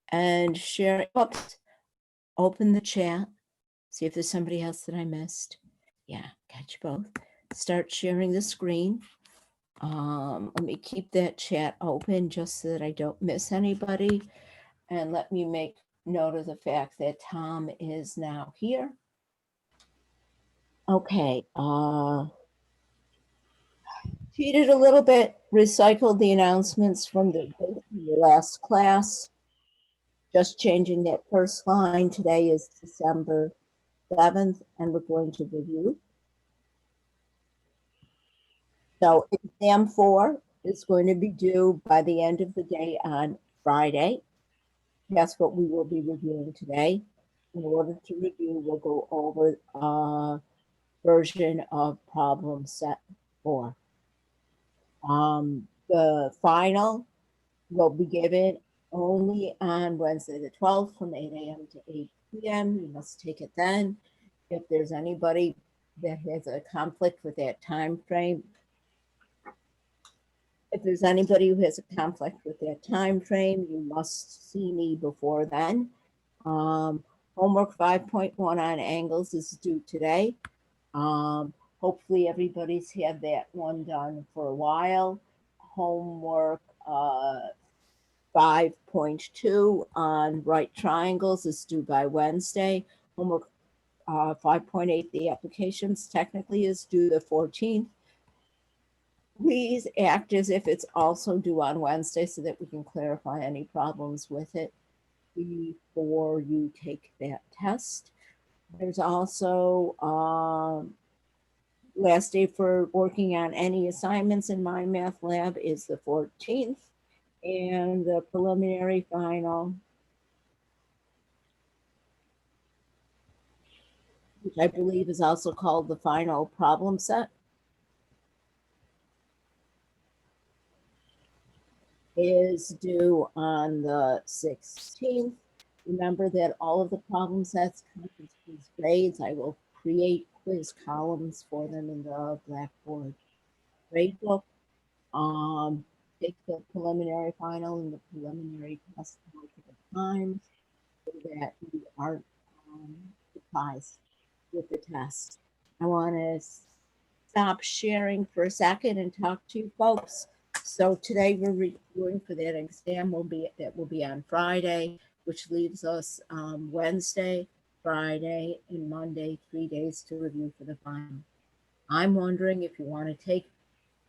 and share. Oops, open the chat. See if there's somebody else that I missed. Yeah, got you both. Start sharing the screen. Let me keep that chat open just so that I don't miss anybody. And let me make note of the fact that Tom is now here. Okay, cheated a little bit, recycled the announcements from the last class. Just changing that first line. Today is December 7th, and we're going to review. So exam 4 is going to be due by the end of the day on Friday. That's what we will be reviewing today. In order to review, we'll go over a version of problem set 4. The final will be given only on Wednesday the 12th from 8 a.m. to 8 p.m. You must take it then. If there's anybody that has a conflict with that time frame, you must see me before then. Homework 5.1 on angles is due today. Hopefully everybody's had that one done for a while. Homework 5.2 on right triangles is due by Wednesday. Homework 5.8, the applications technically is due the 14th. Please act as if it's also due on Wednesday so that we can clarify any problems with it before you take that test. There's also last day for working on any assignments in my math lab is the 14th, and the preliminary final, which I believe is also called the final problem set, is due on the 16th. Remember that all of the problem sets come with quiz grades. I will create quiz columns for them in the Blackboard grade book. Take the preliminary final and the preliminary test multiple times so that you aren't surprised with the test. I want to stop sharing for a second and talk to you folks. So today we're reviewing for that exam will be on Friday, which leaves us Wednesday, Friday, and Monday, 3 days to review for the final. I'm wondering if you want to take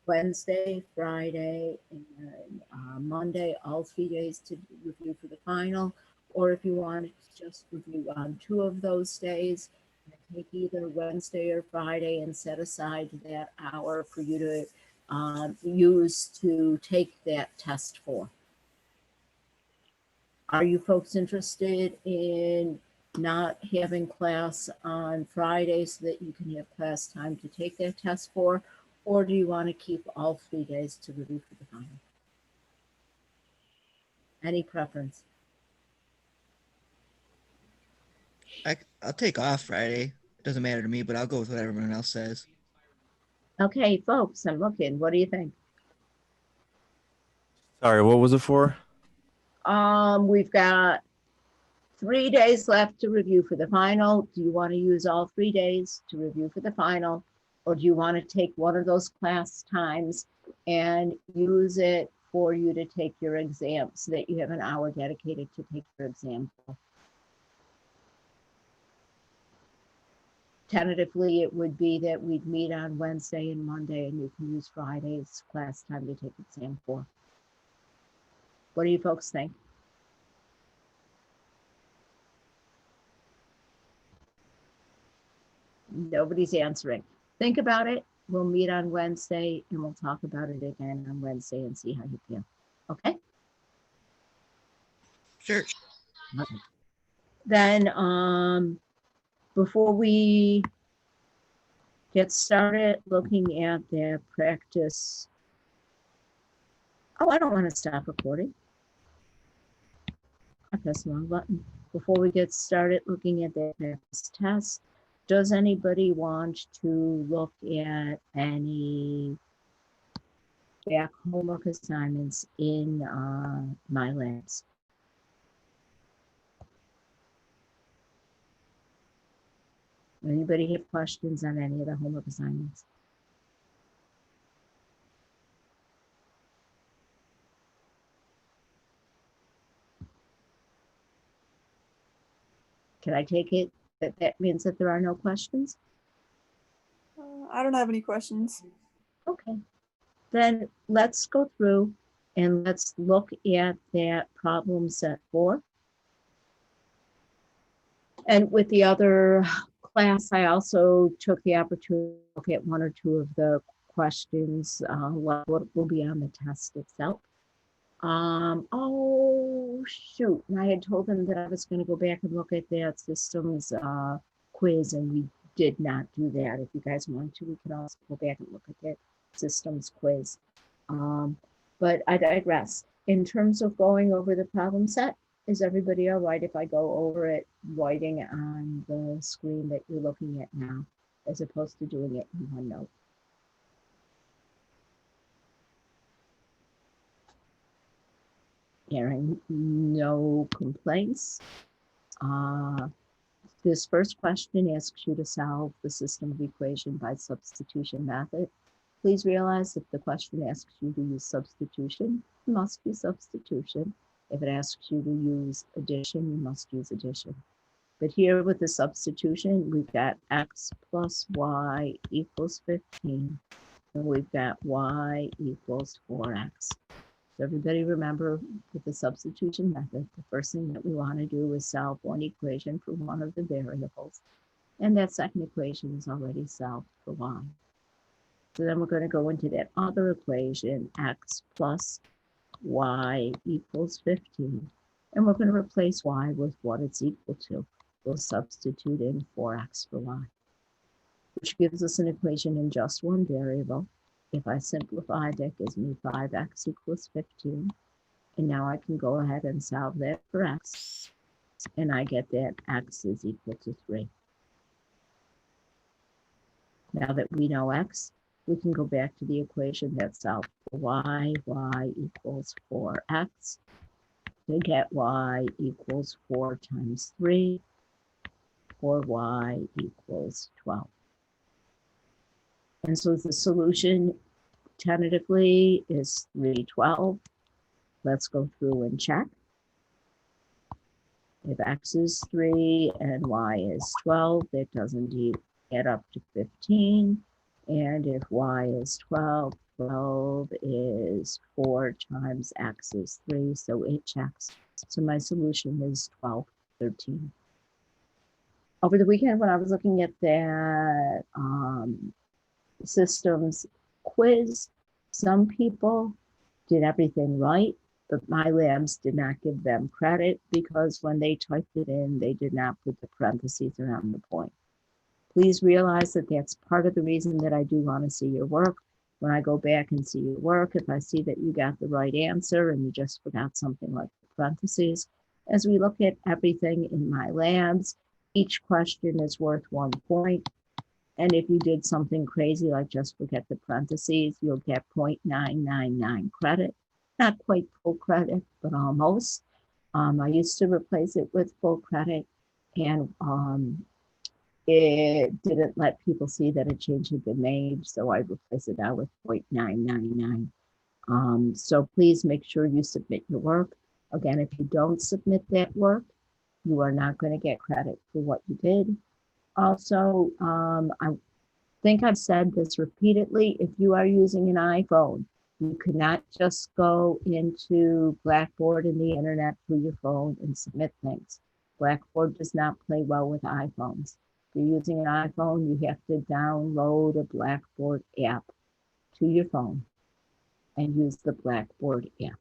Wednesday, Friday, and Monday, all 3 days to review for the final, or if you want to just review on 2 of those days, take either Wednesday or Friday and set aside that hour for you to use to take that test for. Are you folks interested in not having class on Friday so that you can have class time to take that test for? Or do you want to keep all 3 days to review for the final? Any preference? I'll take off Friday. It doesn't matter to me, but I'll go with what everyone else says. Okay, folks, I'm looking. What do you think? Sorry, what was it for? We've got 3 days left to review for the final. Do you want to use all 3 days to review for the final? Or do you want to take one of those class times and use it for you to take your exam so that you have an hour dedicated to take your exam? Tentatively, it would be that we'd meet on Wednesday and Monday, and you can use Friday's class time to take exam 4. What do you folks think? Nobody's answering. Think about it. We'll meet on Wednesday and we'll talk about it again on Wednesday and see how you feel. Okay? Sure. Okay. Then before we get started looking at the practice. Oh, I don't want to stop recording. I pressed the wrong button. Before we get started looking at the practice test, does anybody want to look at any back homework assignments in my labs? Anybody have questions on any of the homework assignments? Can I take it that that means that there are no questions? I don't have any questions. Okay, then let's go through and let's look at that problem set 4. And with the other class, I also took the opportunity to look at 1 or 2 of the questions, what will be on the test itself. Oh shoot, and I had told them that I was going to go back and look at that systems quiz, and we did not do that. If you guys want to, we can also go back and look at that systems quiz. But I digress. In terms of going over the problem set, is everybody all right if I go over it writing on the screen that you're looking at now, as opposed to doing it in OneNote? Hearing no complaints. This first question asks you to solve the system of equation by substitution method. Please realize if the question asks you to use substitution, it must be substitution. If it asks you to use addition, you must use addition. But here with the substitution, we've got x plus y equals 15, and we've got y equals 4x. So everybody remember, with the substitution method, the first thing that we want to do is solve one equation for one of the variables. And that second equation is already solved for y. So then we're going to go into that other equation, x plus y equals 15. And we're going to replace y with what it's equal to. We'll substitute in 4x for y, which gives us an equation in just one variable. If I simplify, that gives me 5x equals 15. And now I can go ahead and solve that for x. And I get that x is equal to 3. Now that we know x, we can go back to the equation that solved for y equals 4x. To get y equals 4 times 3, for y equals 12. And so the solution tentatively is 312. Let's go through and check. If x is 3 and y is 12, that does indeed add up to 15. And if y is 12, 12 is 4 times x is 3, so it checks. So my solution is 12, 13. Over the weekend, when I was looking at that systems quiz, some people did everything right, but my labs did not give them credit because when they typed it in, they did not put the parentheses around the point. Please realize that that's part of the reason that I do want to see your work. When I go back and see your work, if I see that you got the right answer and you just forgot something like the parentheses, as we look at everything in my labs, each question is worth 1 point. And if you did something crazy like just forget the parentheses, you'll get 0.999 credit. Not quite full credit, but almost. I used to replace it with full credit, and it didn't let people see that a change had been made, so I replaced it out with 0.999. So please make sure you submit your work. Again, if you don't submit that work, you are not going to get credit for what you did. Also, I think I've said this repeatedly, if you are using an iPhone, you cannot just go into Blackboard and the internet through your phone and submit things. Blackboard does not play well with iPhones. If you're using an iPhone, you have to download a Blackboard app to your phone and use the Blackboard app.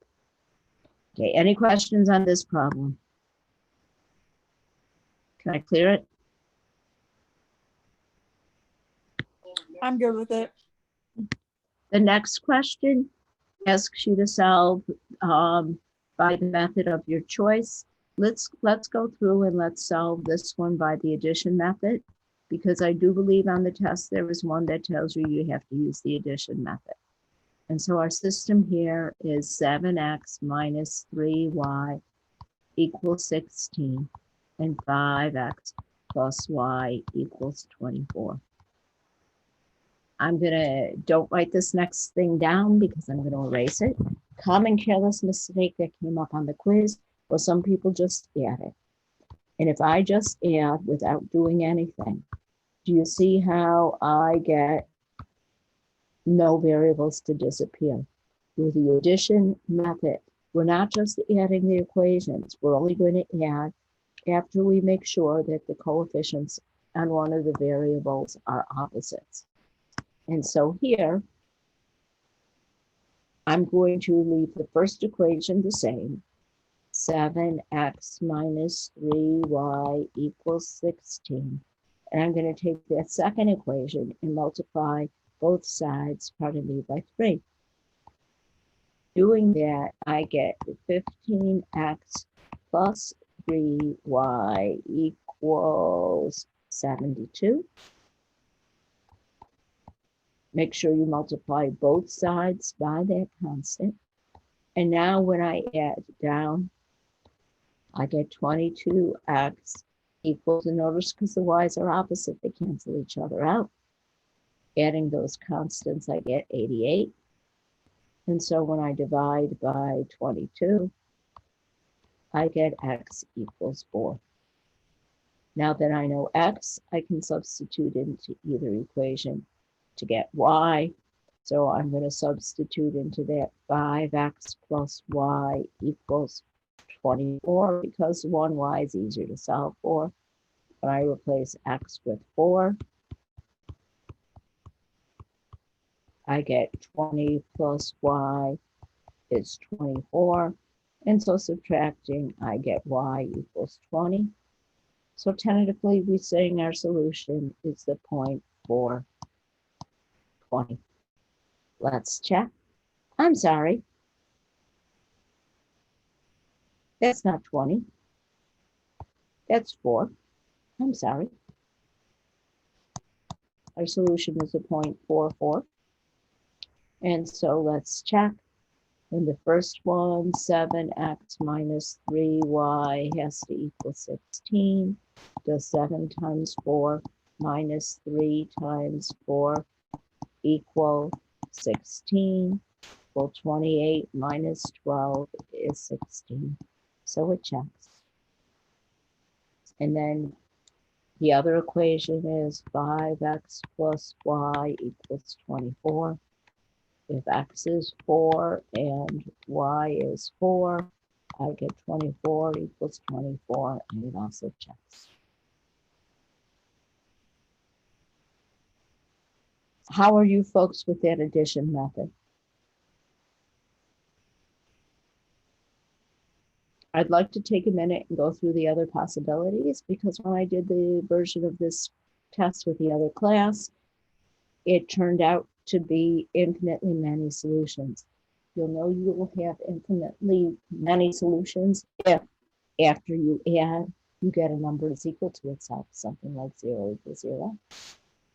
Okay, any questions on this problem? Can I clear it? I'm good with it. The next question asks you to solve by the method of your choice. Let's go through and let's solve this one by the addition method, because I do believe on the test there is one that tells you you have to use the addition method. And so our system here is 7x minus 3y equals 16 and 5x plus y equals 24. Don't write this next thing down because I'm gonna erase it. Common careless mistake that came up on the quiz was some people just add it. And if I just add without doing anything, do you see how I get no variables to disappear? With the addition method, we're not just adding the equations, we're only going to add after we make sure that the coefficients on one of the variables are opposites. And so here, I'm going to leave the first equation the same, 7x minus 3y equals 16. And I'm going to take that second equation and multiply both sides, by 3. Doing that, I get 15x plus 3y equals 72. Make sure you multiply both sides by that constant. And now when I add down, I get 22x equals, and notice because the y's are opposite, they cancel each other out. Adding those constants, I get 88. And so when I divide by 22, I get x equals 4. Now that I know x, I can substitute into either equation to get y. So I'm going to substitute into that 5x plus y equals 24 because 1y is easier to solve for. But I replace x with 4. I get 20 plus y is 24. And so subtracting, I get y equals 20. So tentatively, we're saying our solution is the point 4, 20. Let's check. I'm sorry. That's not 20. That's 4. I'm sorry. Our solution is a 0.44. And so let's check. In the first one, 7x minus 3y has to equal 16. Does 7 times 4 minus 3 times 4 equal 16? Well, 28 minus 12 is 16. So it checks. And then the other equation is 5x plus y equals 24. If x is 4 and y is 4, I get 24 equals 24, and it also checks. How are you folks with that addition method? I'd like to take a minute and go through the other possibilities because when I did the version of this test with the other class, it turned out to be infinitely many solutions. You'll know you will have infinitely many solutions if after you add, you get a number that's equal to itself, something like 0 equals 0.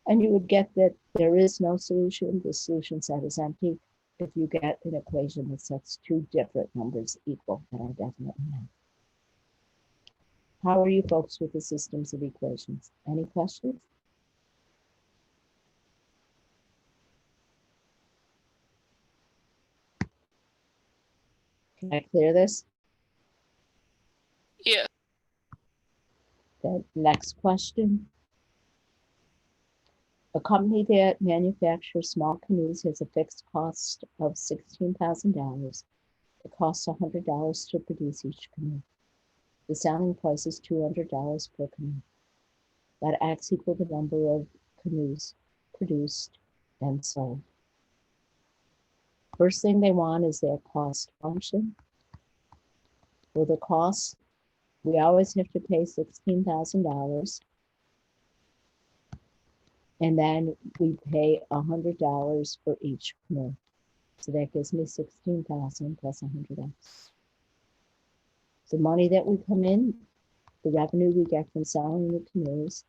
And you would get that there is no solution, the solution set is empty, if you get an equation that sets two different numbers equal that are definitely not. How are you folks with the systems of equations? Any questions? Can I clear this? Yeah. The next question. A company that manufactures small canoes has a fixed cost of $16,000. It costs $100 to produce each canoe. The selling price is $200 per canoe. Let X equal the number of canoes produced and sold. First thing they want is their cost function. For the cost, we always have to pay $16,000. And then we pay $100 for each canoe. So that gives me 16,000 plus $100. The money that we come in, the revenue we get from selling the canoes,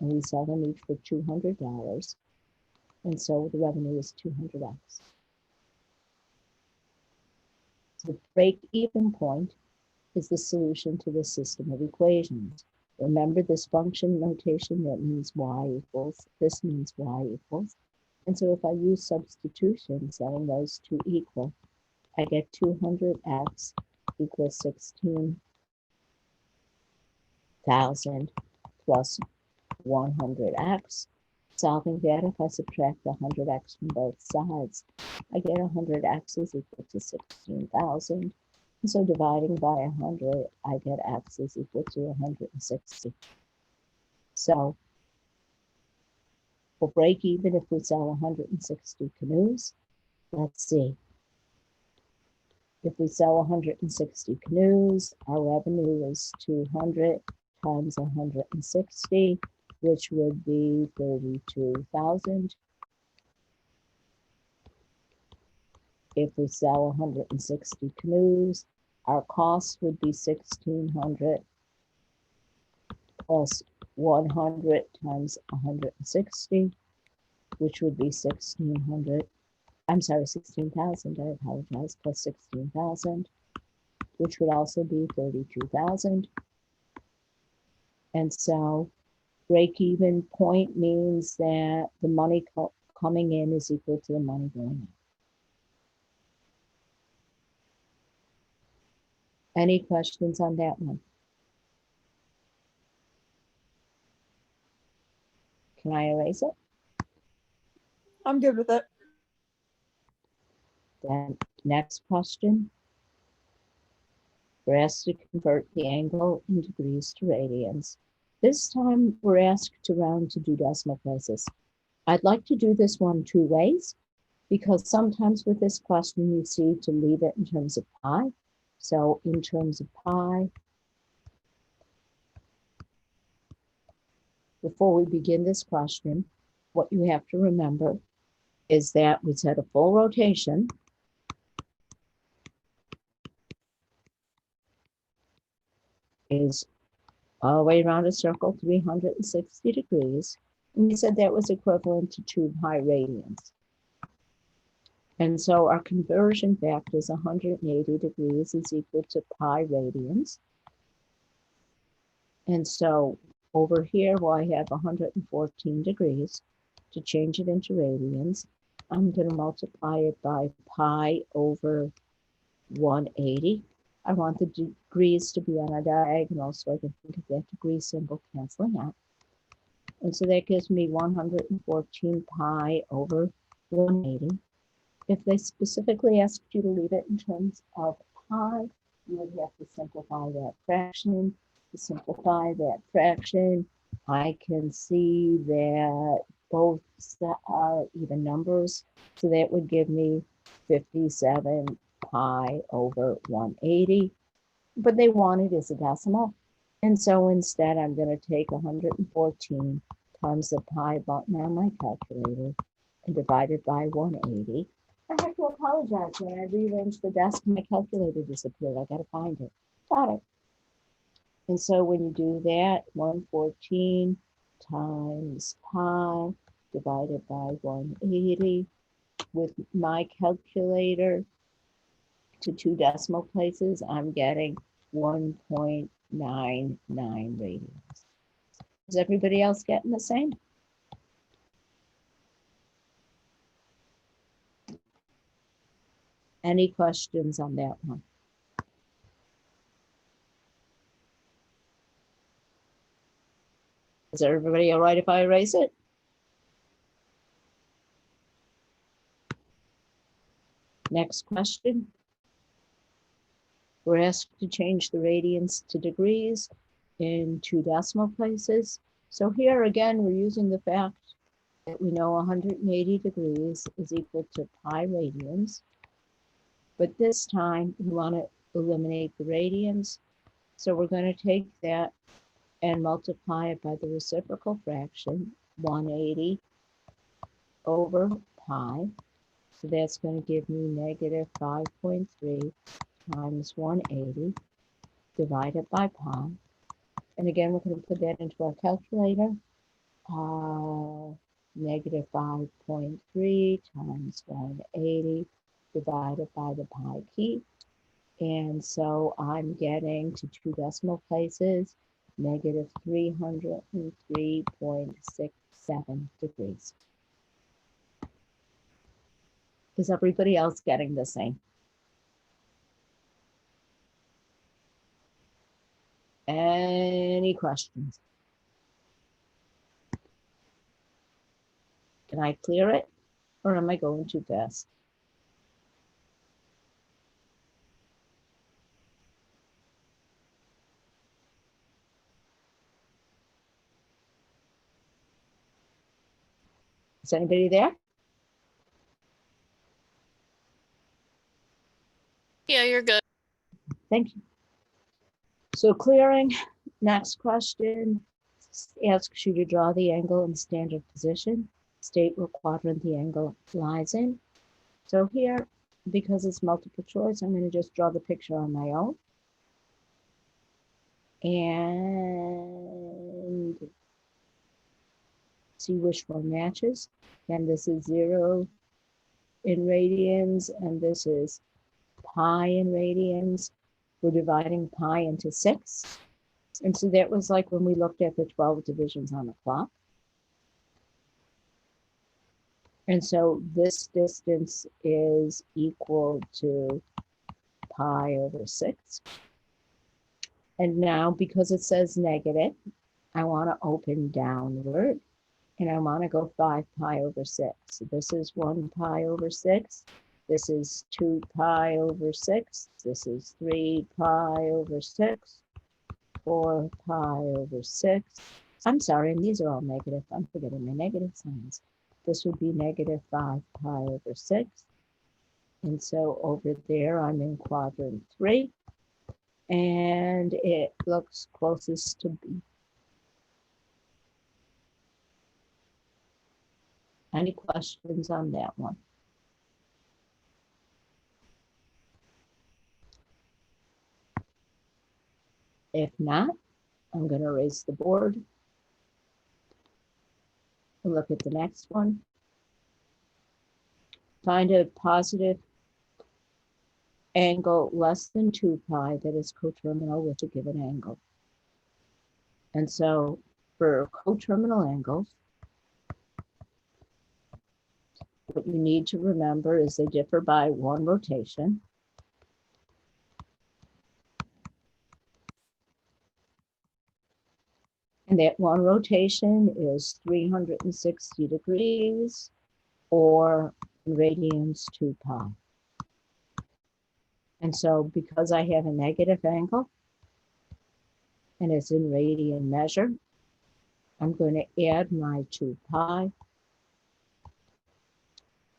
and we sell them each for $200. And so the revenue is $200. So the break-even point is the solution to the system of equations. Remember this function notation that means y equals, this means y equals. And so if I use substitution, setting those two equal, I get 200x equals 16,000 plus 100x. Solving that, if I subtract 100x from both sides, I get 100x is equal to 16,000. And so dividing by 100, I get x is equal to 160. So we'll break even if we sell 160 canoes. Let's see. If we sell 160 canoes, our revenue is 200 times 160, which would be 32,000. If we sell 160 canoes, our cost would be 1,600 plus 100 times 160, which would be 1,600. I'm sorry, 16,000, I apologize, plus 16,000, which would also be 32,000. And so break-even point means that the money coming in is equal to the money going out. Any questions on that one? Can I erase it? I'm good with it. Then next question. We're asked to convert the angle in degrees to radians. This time we're asked to round to 2 decimal places. I'd like to do this one 2 ways because sometimes with this question you see to leave it in terms of pi. So in terms of pi, before we begin this question, what you have to remember is that we set a full rotation is all the way around a circle, 360 degrees. And we said that was equivalent to 2 pi radians. And so our conversion factor is 180 degrees is equal to pi radians. And so over here, well, I have 114 degrees. To change it into radians, I'm going to multiply it by pi over 180. I want the degrees to be on a diagonal so I can think of that degree symbol canceling out. And so that gives me 114 pi over 180. If they specifically asked you to leave it in terms of pi, you would have to simplify that fraction. To simplify that fraction, I can see that both are even numbers. So that would give me 57 pi over 180, but they want it as a decimal. And so instead, I'm going to take 114 times the pi button on my calculator and divide it by 180. I have to apologize. When I rearranged the desk, my calculator disappeared. I got to find it. Got it. And so when you do that, 114 times pi divided by 180 with my calculator to 2 decimal places, I'm getting 1.99 radians. Is everybody else getting the same? Any questions on that one? Is everybody all right if I erase it? Next question. We're asked to change the radians to degrees in 2 decimal places. So here again, we're using the fact that we know 180 degrees is equal to pi radians. But this time we want to eliminate the radians. So we're going to take that and multiply it by the reciprocal fraction, 180 over pi. So that's going to give me negative 5.3 times 180 divided by pi. And again, we're going to put that into our calculator. Negative 5.3 times 180 divided by the pi key. And so I'm getting to 2 decimal places negative 303.67 degrees. Is everybody else getting the same? Any questions? Can I clear it or am I going too fast? Is anybody there? Yeah, you're good. Thank you. So clearing, next question asks you to draw the angle in standard position. State what quadrant the angle lies in. So here, because it's multiple choice, I'm going to just draw the picture on my own. And see which one matches. And this is 0 in radians, and this is pi in radians. We're dividing pi into 6. And so that was like when we looked at the 12 divisions on the clock. And so this distance is equal to pi over 6. And now because it says negative, I want to open downward and I want to go 5 pi over 6. So this is 1 pi over 6. This is 2 pi over 6. This is 3 pi over 6. 4 pi over 6. I'm sorry, and these are all negative. I'm forgetting my negative signs. This would be negative 5 pi over 6. And so over there, I'm in quadrant 3. And it looks closest to B. Any questions on that one? If not, I'm going to erase the board and look at the next one. Find a positive angle less than 2 pi that is coterminal with a given angle. And so for coterminal angles, what you need to remember is they differ by 1 rotation. And that 1 rotation is 360 degrees or radians 2 pi. And so because I have a negative angle and it's in radian measure, I'm going to add my 2 pi.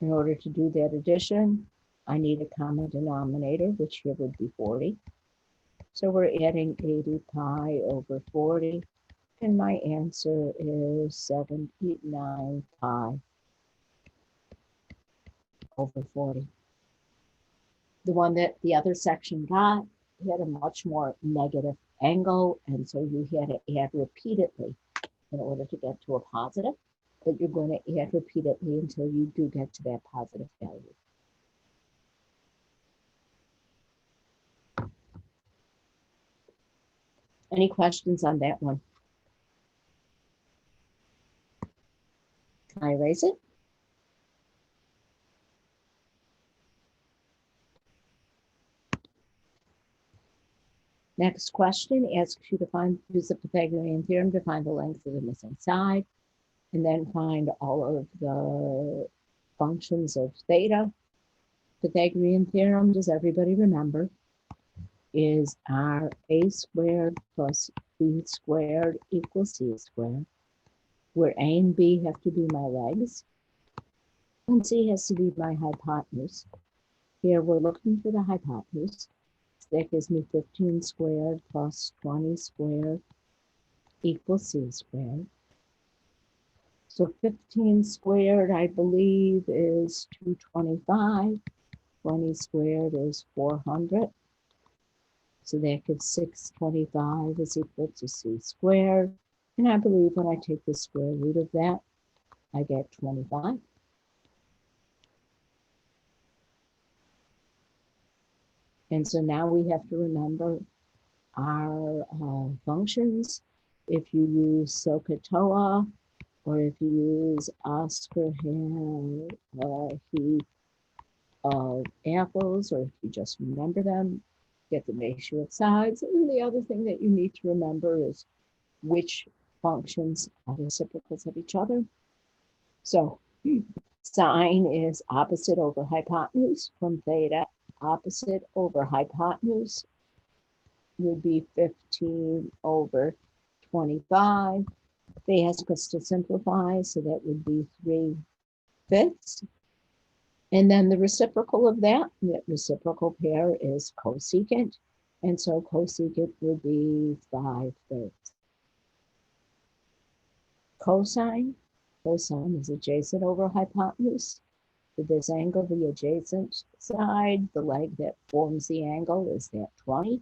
In order to do that addition, I need a common denominator, which here would be 40. So we're adding 80 pi over 40. And my answer is 79 pi over 40. The one that the other section got had a much more negative angle, and so you had to add repeatedly in order to get to a positive, but you're going to add repeatedly until you do get to that positive value. Any questions on that one? Can I erase it? Next question asks you to use the Pythagorean theorem to find the length of the missing side, and then find all of the functions of theta. Pythagorean theorem, does everybody remember, is r a squared plus b squared equals c squared, where a and b have to be my legs, and c has to be my hypotenuse. Here we're looking for the hypotenuse. That gives me 15 squared plus 20 squared equals c squared. So 15 squared, I believe, is 225. 20 squared is 400. So that gives 625 is equal to c squared. And I believe when I take the square root of that, I get 25. And so now we have to remember are functions. If you use SOHCAHTOA, or if you use Oscar heap of apples, or if you just remember them, get the ratio of sides. And the other thing that you need to remember is which functions are reciprocals of each other. So sine is opposite over hypotenuse from theta. Opposite over hypotenuse would be 15 over 25. They ask us to simplify, so that would be 3/5. And then the reciprocal of that reciprocal pair is cosecant. And so cosecant would be 5/3. Cosine is adjacent over hypotenuse. For this angle, the adjacent side, the leg that forms the angle is that 20.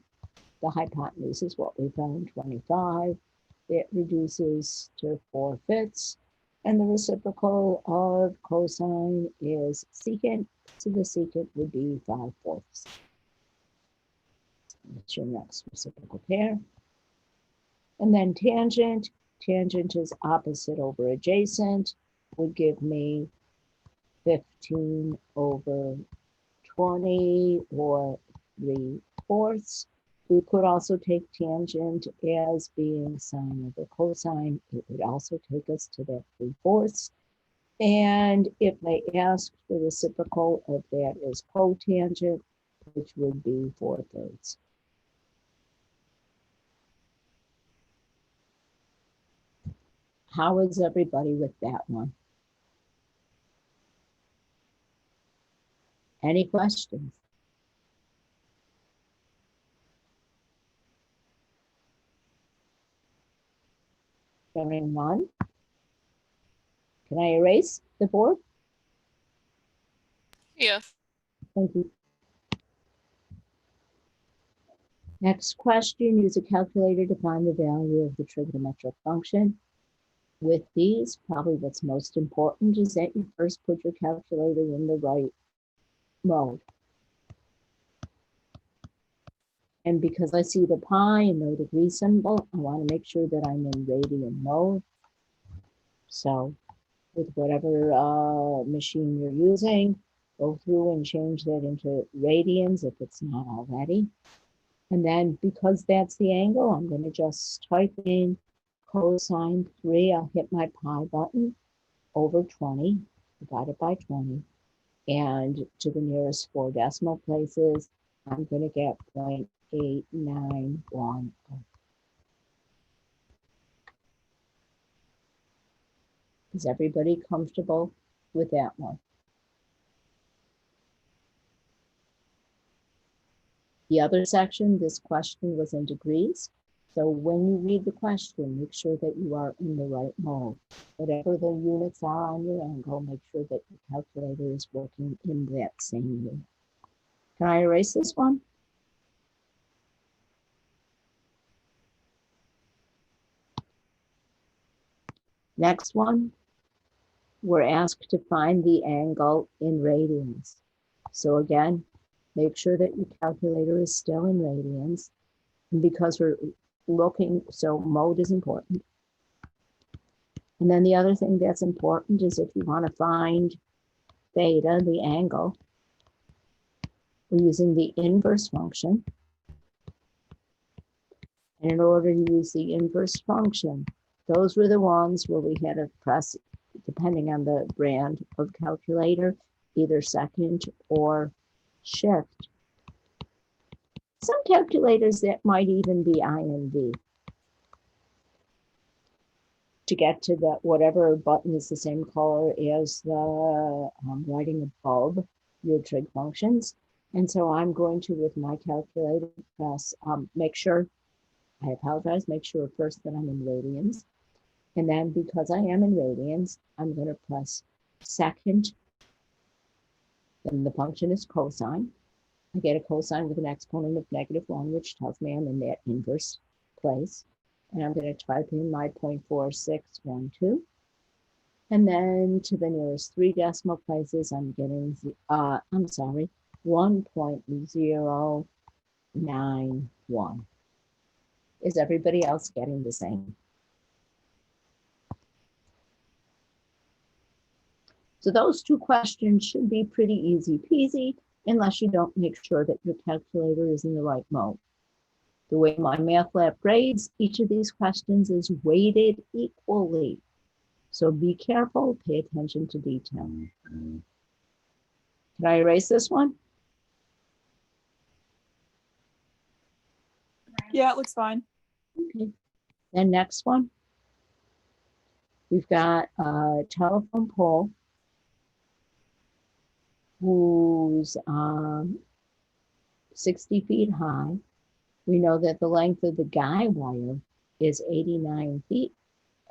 The hypotenuse is what we found, 25. It reduces to 4/5. And the reciprocal of cosine is secant. So the secant would be 5/4. That's your next reciprocal pair. And then tangent. Tangent is opposite over adjacent, would give me 15 over 20 or 3/4. We could also take tangent as being sine over cosine. It would also take us to that 3/4. And if they ask the reciprocal of that is cotangent, which would be 4/3. How is everybody with that one? Any questions? Hearing none. Can I erase the board? Yeah. Thank you. Next question, use a calculator to find the value of the trigonometric function. With these, probably what's most important is that you first put your calculator in the right mode. And because I see the pi and no degree symbol, I want to make sure that I'm in radian mode. So with whatever machine you're using, go through and change that into radians if it's not already. And then because that's the angle, I'm going to just type in cosine 3. I'll hit my pi button over 20, divided by 20. And to the nearest 4 decimal places, I'm going to get 0.8910. Is everybody comfortable with that one? The other section, this question was in degrees. So when you read the question, make sure that you are in the right mode. Whatever the units are on your angle, make sure that your calculator is working in that same unit. Can I erase this one? Next one, we're asked to find the angle in radians. So again, make sure that your calculator is still in radians. And because we're looking, so mode is important. And then the other thing that's important is if you want to find theta, the angle, we're using the inverse function. And in order to use the inverse function, those were the ones where we had to press, depending on the brand of calculator, either second or shift. Some calculators that might even be INV. To get to the whatever button is the same color as the writing above your trig functions. And so I'm going to, with my calculator, press, make sure, I apologize, make sure first that I'm in radians. And then because I am in radians, I'm going to press second. Then the function is cosine. I get a cosine with an exponent of -1, which tells me I'm in that inverse place. And I'm going to type in my 0.4612. And then to the nearest 3 decimal places, I'm getting, 1.091. Is everybody else getting the same? So those two questions should be pretty easy peasy unless you don't make sure that your calculator is in the right mode. The way MyMathLab grades each of these questions is weighted equally. So be careful, pay attention to detail. Can I erase this one? Yeah, it looks fine. Okay. Then next one. We've got a telephone pole who's 60 feet high. We know that the length of the guy wire is 89 feet,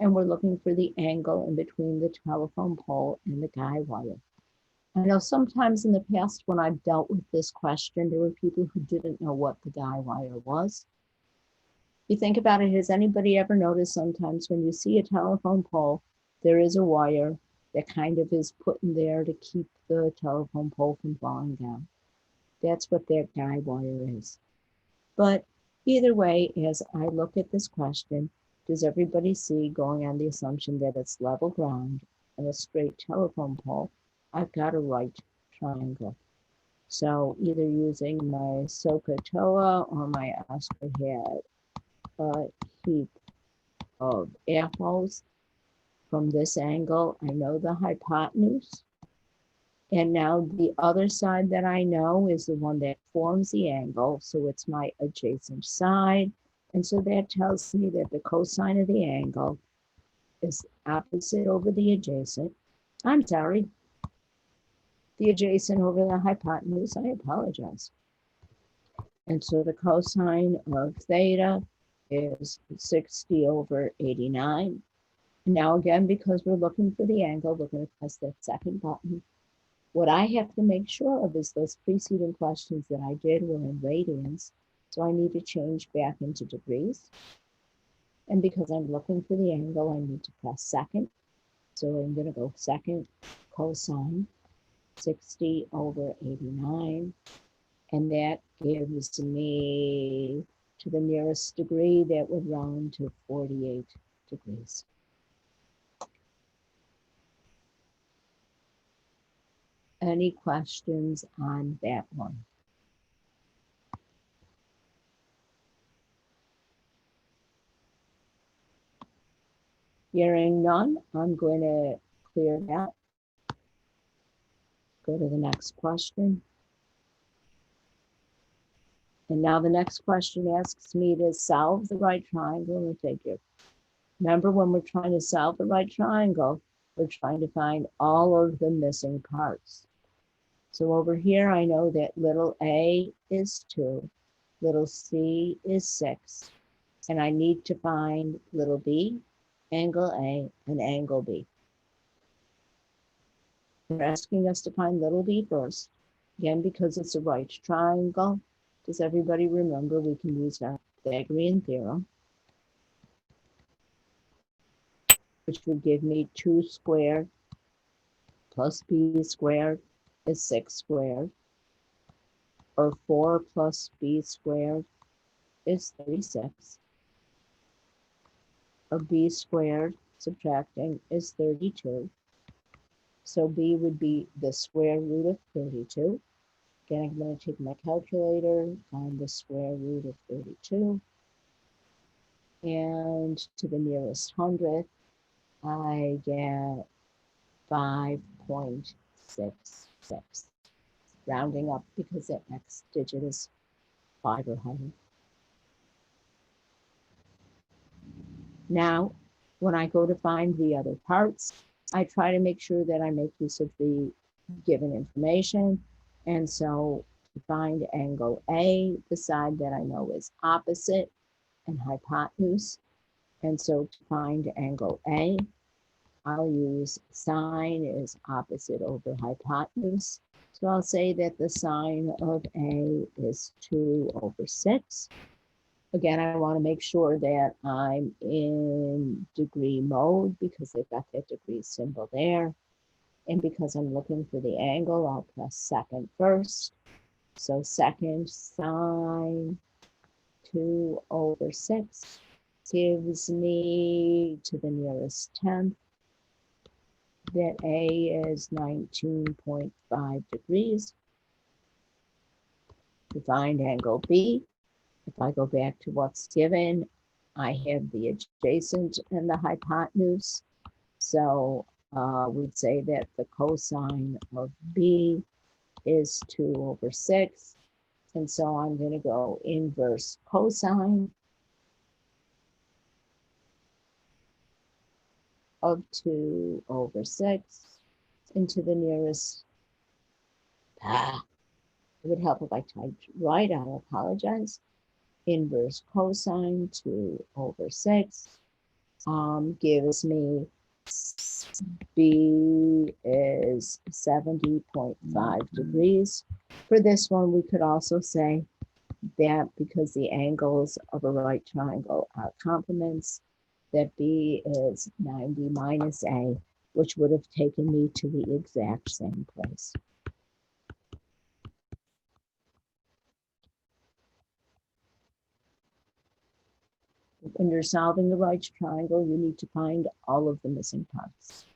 and we're looking for the angle in between the telephone pole and the guy wire. I know sometimes in the past when I've dealt with this question, there were people who didn't know what the guy wire was. You think about it, has anybody ever noticed sometimes when you see a telephone pole, there is a wire that kind of is put in there to keep the telephone pole from falling down? That's what that guy wire is. But either way, as I look at this question, does everybody see, going on the assumption that it's level ground and a straight telephone pole, I've got a right triangle. So either using my SOHCAHTOA or my Oscar had a heap of apples. From this angle, I know the hypotenuse. And now the other side that I know is the one that forms the angle. So it's my adjacent side. And so that tells me that the cosine of the angle is opposite over the adjacent. I'm sorry. The adjacent over the hypotenuse, I apologize. And so the cosine of theta is 60 over 89. Now again, because we're looking for the angle, we're going to press that second button. What I have to make sure of is those preceding questions that I did were in radians. So I need to change back into degrees. And because I'm looking for the angle, I need to press second. So I'm going to go second cosine 60 over 89. And that gives me, to the nearest degree, that would round to 48 degrees. Any questions on that one? Hearing none, I'm going to clear that. Go to the next question. And now the next question asks me to solve the right triangle in the figure. Remember, when we're trying to solve the right triangle, we're trying to find all of the missing parts. So over here, I know that little a is 2, little c is 6, and I need to find little b, angle A, and angle B. They're asking us to find little b first. Again, because it's a right triangle. Does everybody remember we can use our Pythagorean theorem, which would give me 2 squared plus b squared is 6 squared, or 4 plus b squared is 36, or b squared subtracting is 32. So b would be the square root of 32. Again, I'm going to take my calculator, find the square root of 32. And to the nearest hundredth, I get 5.66. Rounding up because that next digit is 5 or higher. Now, when I go to find the other parts, I try to make sure that I make use of the given information. And so to find angle A, the side that I know is opposite and hypotenuse. And so to find angle A, I'll use sine is opposite over hypotenuse. So I'll say that the sine of A is 2 over 6. Again, I want to make sure that I'm in degree mode because they've got that degree symbol there. And because I'm looking for the angle, I'll press second first. So second sine 2/6 gives me to the nearest tenth that A is 19.5 degrees. To find angle B, if I go back to what's given, I have the adjacent and the hypotenuse. So we'd say that the cosine of B is 2/6. And so I'm going to go inverse cosine of 2/6 into the nearest. It would help if I typed right. I apologize. Inverse cosine 2/6 gives me B is 70.5 degrees. For this one, we could also say that because the angles of a right triangle are complements, that B is 90 minus A, which would have taken me to the exact same place. When you're solving the right triangle, you need to find all of the missing parts.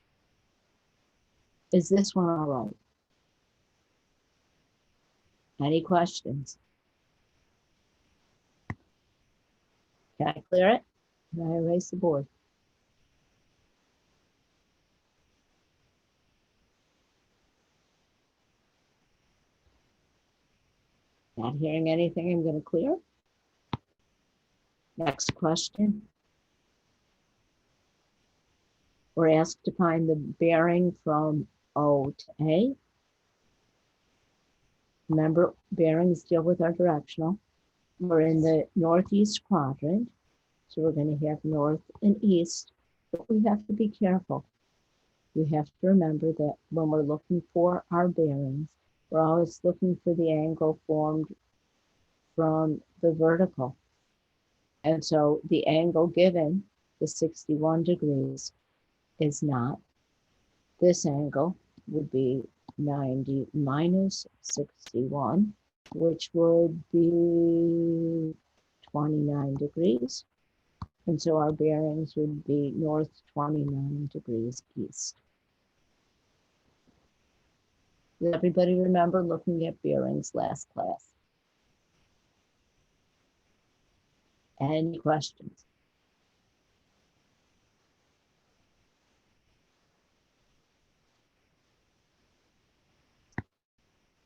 Is this one all right? Any questions? Can I clear it? Can I erase the board? Not hearing anything, I'm going to clear. Next question. We're asked to find the bearing from O to A. Remember, bearings deal with our directional. We're in the northeast quadrant, so we're going to have north and east, but we have to be careful. We have to remember that when we're looking for our bearings, we're always looking for the angle formed from the vertical. And so the angle given, the 61 degrees, is not. This angle would be 90 minus 61, which would be 29 degrees. And so our bearings would be north 29 degrees east. Does everybody remember looking at bearings last class? Any questions?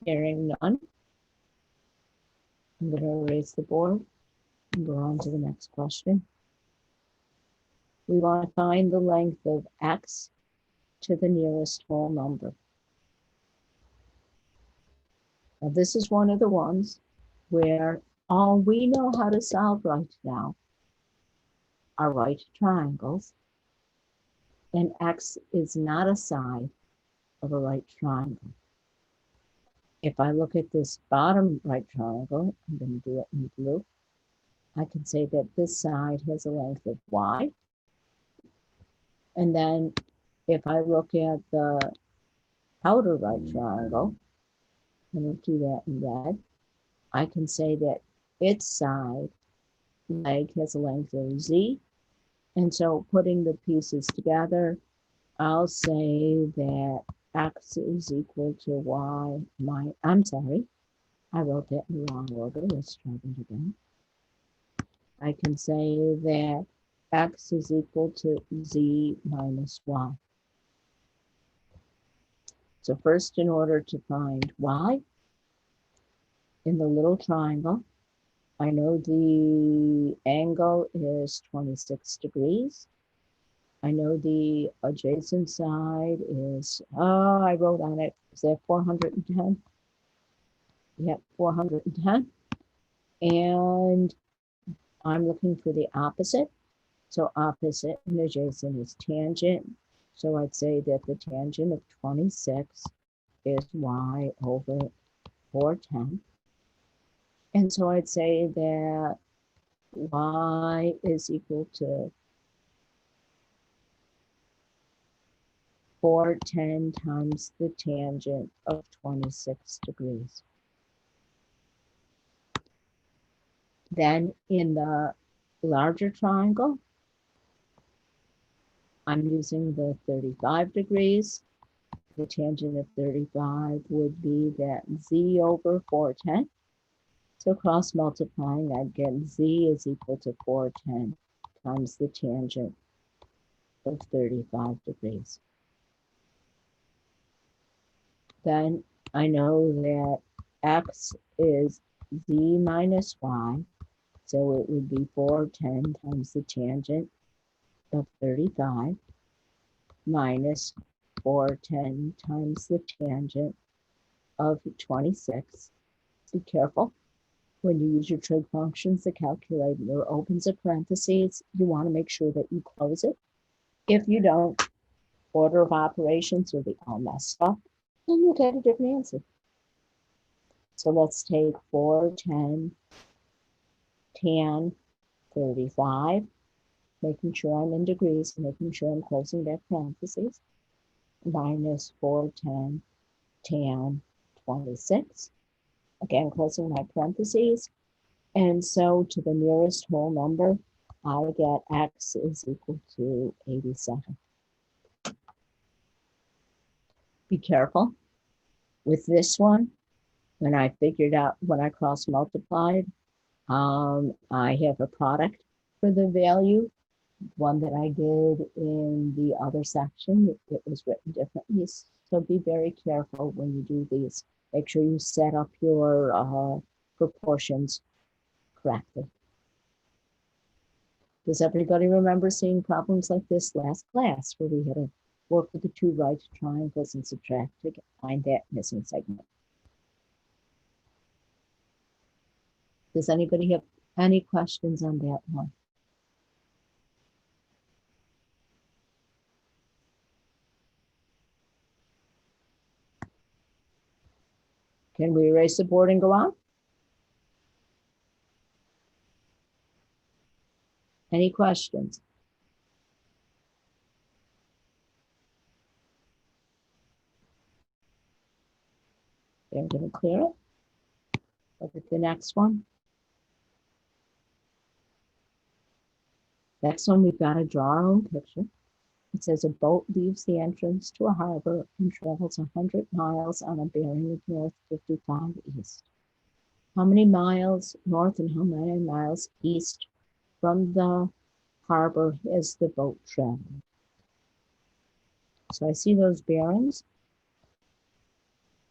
Hearing none, I'm going to erase the board and go on to the next question. We want to find the length of x to the nearest whole number. Now, this is one of the ones where all we know how to solve right now are right triangles, and x is not a side of a right triangle. If I look at this bottom right triangle, I'm going to do it in blue. I can say that this side has a length of y. And then if I look at the outer right triangle, I'm going to do that in red, I can say that its side leg has a length of z. And so putting the pieces together, I'll say that x is equal to y minus, I'm sorry, I wrote that in the wrong order. Let's try that again. I can say that x is equal to z minus y. So first, in order to find y, in the little triangle, I know the angle is 26 degrees. I know the adjacent side is, I wrote on it, is that 410? Yep, 410. And I'm looking for the opposite. So opposite and adjacent is tangent. So I'd say that the tangent of 26 is y over 410. And so I'd say that y is equal to 410 times the tangent of 26 degrees. Then in the larger triangle, I'm using the 35 degrees. The tangent of 35 would be that z over 410. So cross multiplying, I'd get z is equal to 410 times the tangent of 35 degrees. Then I know that x is z minus y. So it would be 410 times the tangent of 35 minus 410 times the tangent of 26. Be careful. When you use your trig functions, the calculator opens a parentheses. You want to make sure that you close it. If you don't, order of operations will be all messed up and you'll get a different answer. So let's take 410 tan 35, making sure I'm in degrees, making sure I'm closing that parentheses, minus 410 tan 26. Again, closing my parentheses. And so to the nearest whole number, I get x is equal to 87. Be careful with this one. When I figured out, when I cross multiplied, I have a product for the value. One that I did in the other section, it was written differently. So be very careful when you do these. Make sure you set up your proportions correctly. Does everybody remember seeing problems like this last class where we had to work with the two right triangles and subtract to find that missing segment? Does anybody have any questions on that one? Can we erase the board and go on? Any questions? I'm going to clear it. Look at the next one. Next one, we've got to draw our own picture. It says a boat leaves the entrance to a harbor and travels 100 miles on a bearing of north 55 east. How many miles north and how many miles east from the harbor has the boat traveled? So I see those bearings.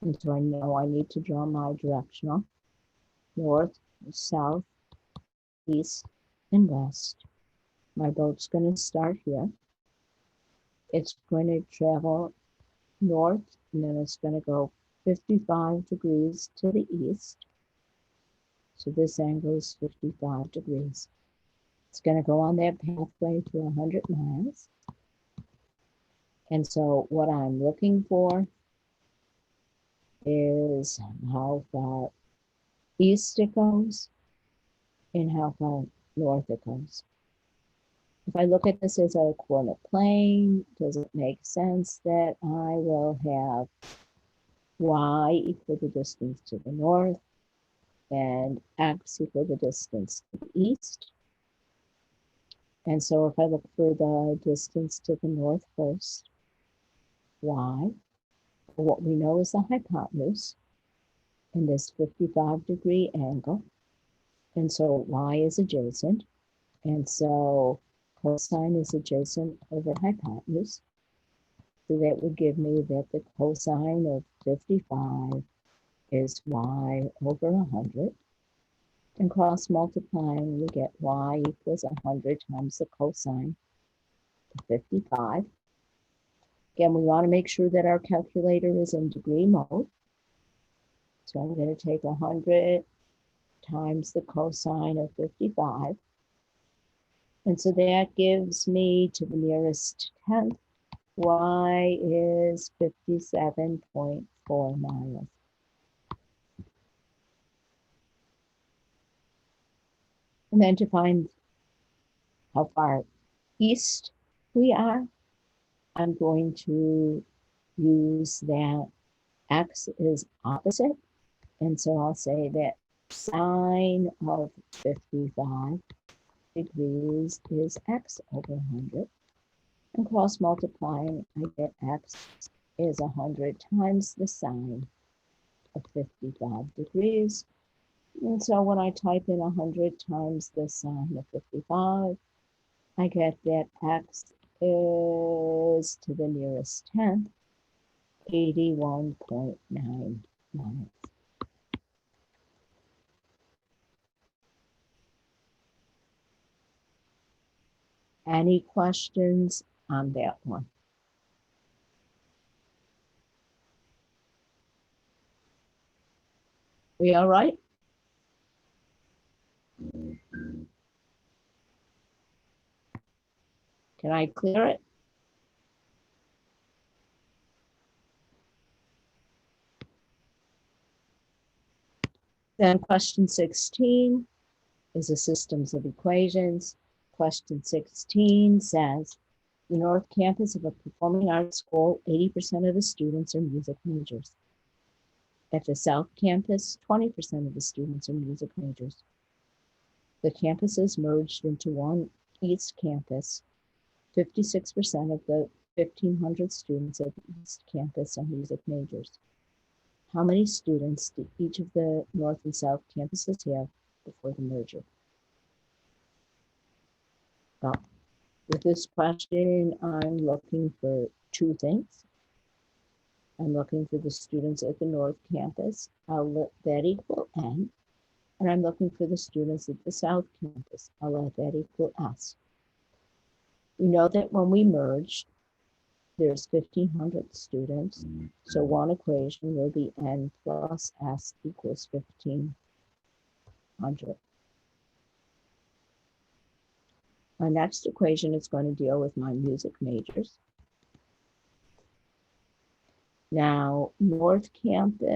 And so I know I need to draw my directional. North, south, east, and west. My boat's going to start here. It's going to travel north, and then it's going to go 55 degrees to the east. So this angle is 55 degrees. It's going to go on that pathway to 100 miles. And so what I'm looking for is how far east it goes and how far north it goes. If I look at this as a coordinate plane, does it make sense that I will have y equal the distance to the north and x equal the distance to the east? And so if I look for the distance to the north first, y, what we know is the hypotenuse in this 55-degree angle. And so y is adjacent. And so cosine is adjacent over hypotenuse. So that would give me that the cosine of 55 is y over 100. And cross multiplying, we get y equals 100 times the cosine of 55. Again, we want to make sure that our calculator is in degree mode. So I'm going to take 100 times the cosine of 55. And so that gives me to the nearest tenth, y is 57.4 miles. And then to find how far east we are, I'm going to use that x is opposite. And so I'll say that sine of 55 degrees is x over 100. And cross multiplying, I get x is 100 times the sine of 55 degrees. And so when I type in 100 times the sine of 55, I get that x is to the nearest tenth, 81.9 miles. Any questions on that one? We all right? Can I clear it? Then question 16 is a systems of equations. Question 16 says, the North Campus of a performing arts school, 80% of the students are music majors. At the South Campus, 20% of the students are music majors. The campuses merged into one East Campus. 56% of the 1,500 students at the East Campus are music majors. How many students did each of the North and South campuses have before the merger? Well, with this question, I'm looking for two things. I'm looking for the students at the North Campus. I'll let that equal N. And I'm looking for the students at the South Campus. I'll let that equal S. We know that when we merged, there's 1,500 students. So one equation will be N plus S equals 1,500. My next equation is going to deal with my music majors. Now, North Campus,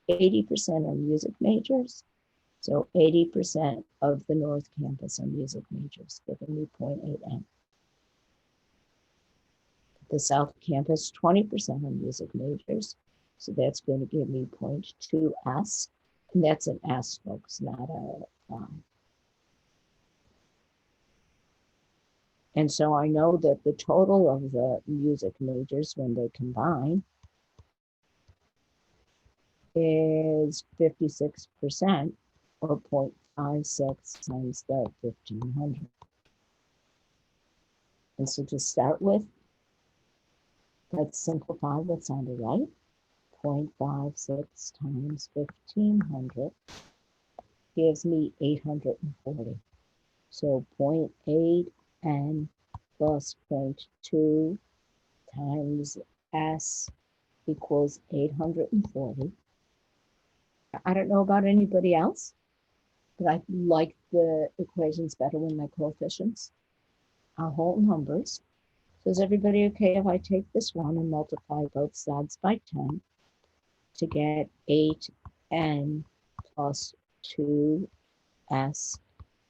80% are music majors. So 80% of the North Campus are music majors, giving me 0.8N. The South Campus, 20% are music majors. So that's going to give me 0.2S. And that's an S, folks, not a And so I know that the total of the music majors when they combine is 56% or 0.56 times the 1,500. And so to start with, let's simplify what's on the right. 0.56 times 1,500 gives me 840. So 0.8 N plus 0.2 times S equals 840. I don't know about anybody else, but I like the equations better with my coefficients. Our whole numbers. So is everybody okay if I take this one and multiply both sides by 10 to get 8N plus 2S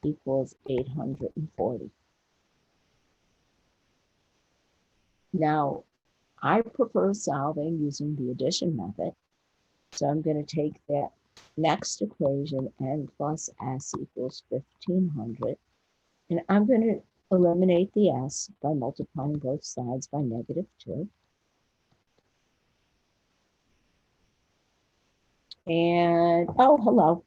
equals 840. Now, I prefer solving using the addition method. So I'm going to take that next equation, N plus S equals 1,500. And I'm going to eliminate the S by multiplying both sides by -2. And, oh, hello.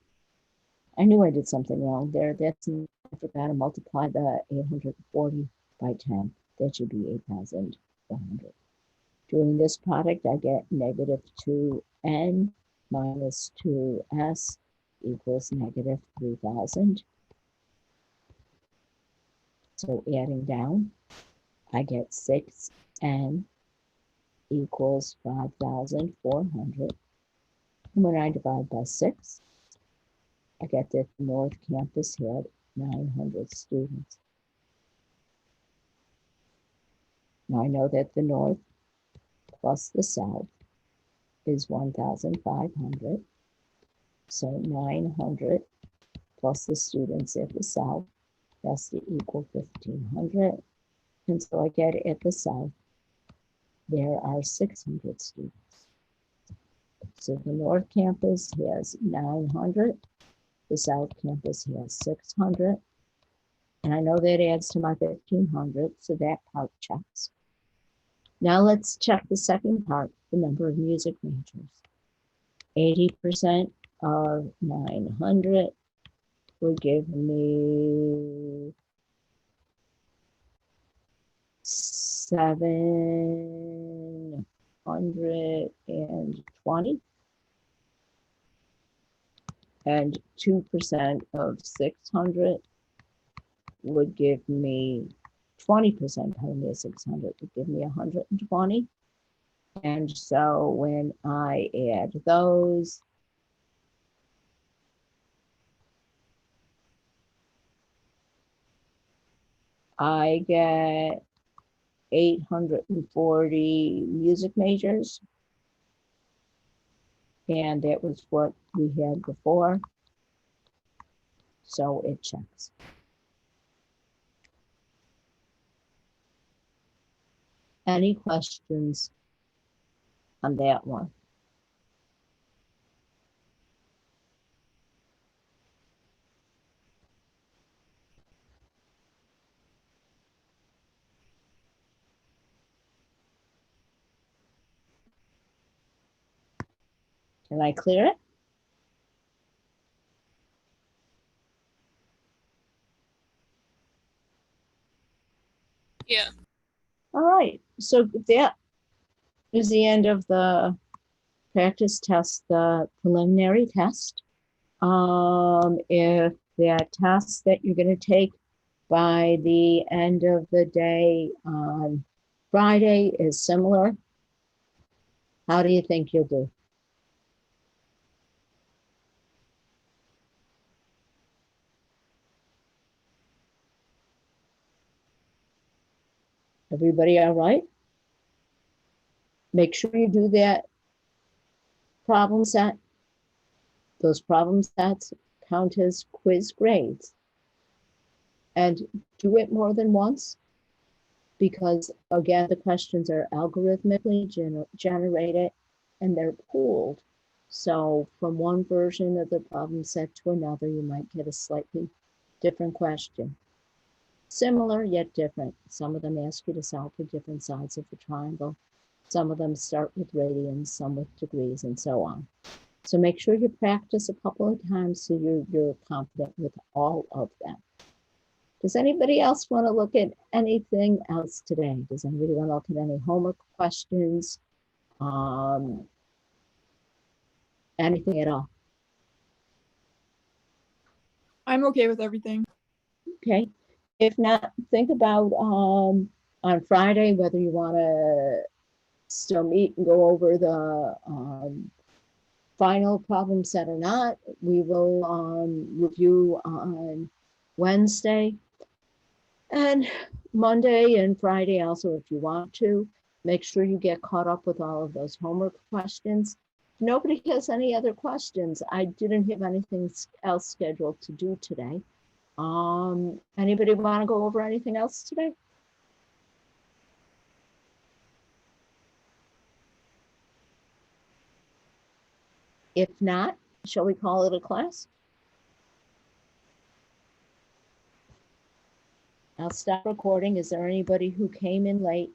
I knew I did something wrong there. I forgot to multiply the 840 by 10. That should be 8,400. Doing this product, I get -2N minus 2S equals -3,000. So adding down, I get 6N equals 5,400. And when I divide by 6, I get that the North Campus had 900 students. Now I know that the North plus the South is 1,500. So 900 plus the students at the South has to equal 1,500. And so I get at the South, there are 600 students. So the North Campus has 900. The South Campus has 600. And I know that adds to my 1,500, so that part checks. Now let's check the second part, the number of music majors. 80% of 900 would give me 720. And 2% of 600 would give me 20%, pardon me, 600 would give me 120. And so when I add those, I get 840 music majors. And that was what we had before. So it checks. Any questions on that one? Can I clear it? Yeah. All right, so that is the end of the practice test, the preliminary test. If that test that you're going to take by the end of the day on Friday is similar, how do you think you'll do? Everybody all right? Make sure you do that problem set. Those problem sets count as quiz grades. And do it more than once, because again, the questions are algorithmically generated and they're pooled. So from one version of the problem set to another, you might get a slightly different question. Similar yet different. Some of them ask you to solve for different sides of the triangle. Some of them start with radians, some with degrees, and so on. So make sure you practice a couple of times so you're confident with all of them. Does anybody else want to look at anything else today? Does anybody want to look at any homework questions? Anything at all? I'm okay with everything. Okay. If not, think about on Friday whether you want to still meet and go over the final problem set or not. We will review on Wednesday and Monday and Friday also if you want to. Make sure you get caught up with all of those homework questions. If nobody has any other questions, I didn't have anything else scheduled to do today. Anybody want to go over anything else today? If not, shall we call it a class? I'll stop recording. Is there anybody who came in late